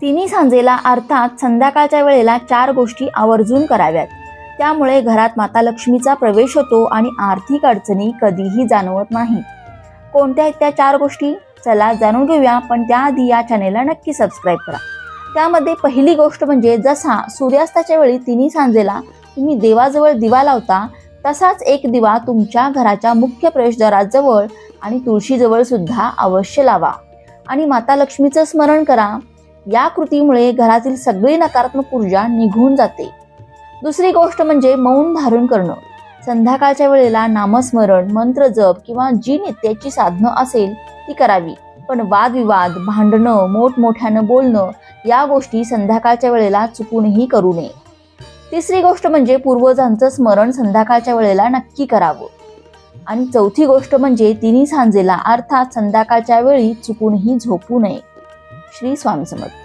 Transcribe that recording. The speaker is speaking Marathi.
तिन्ही सांजेला अर्थात संध्याकाळच्या वेळेला 4 गोष्टी आवर्जून कराव्यात. त्यामुळे घरात माता लक्ष्मीचा प्रवेश होतो आणि आर्थिक अडचणी कधीही जाणवत नाहीत. कोणत्या आहेत त्या 4 गोष्टी? चला जाणून घेऊया, पण त्याआधी या चॅनेलला नक्की सबस्क्राईब करा. त्यामध्ये पहिली गोष्ट म्हणजे जसा सूर्यास्ताच्या वेळी तिन्ही सांजेला तुम्ही देवाजवळ दिवा लावता, तसाच एक दिवा तुमच्या घराच्या मुख्य प्रवेशद्वाराजवळ आणि तुळशीजवळ सुद्धा अवश्य लावा आणि माता लक्ष्मीचं स्मरण करा. या कृतीमुळे घरातील सगळी नकारात्मक ऊर्जा निघून जाते. दुसरी गोष्ट म्हणजे मौन धारण करणं. संध्याकाळच्या वेळेला नामस्मरण, मंत्र जप किंवा जी नित्याची साधनं असेल ती करावी. पण वादविवाद, भांडणं, मोठमोठ्यानं बोलणं या गोष्टी संध्याकाळच्या वेळेला चुकूनही करू नये. तिसरी गोष्ट म्हणजे पूर्वजांचं स्मरण संध्याकाळच्या वेळेला नक्की करावं. आणि चौथी गोष्ट म्हणजे तिन्ही सांजेला अर्थात संध्याकाळच्या वेळी चुकूनही झोपू नये. श्री स्वामी समर्थ.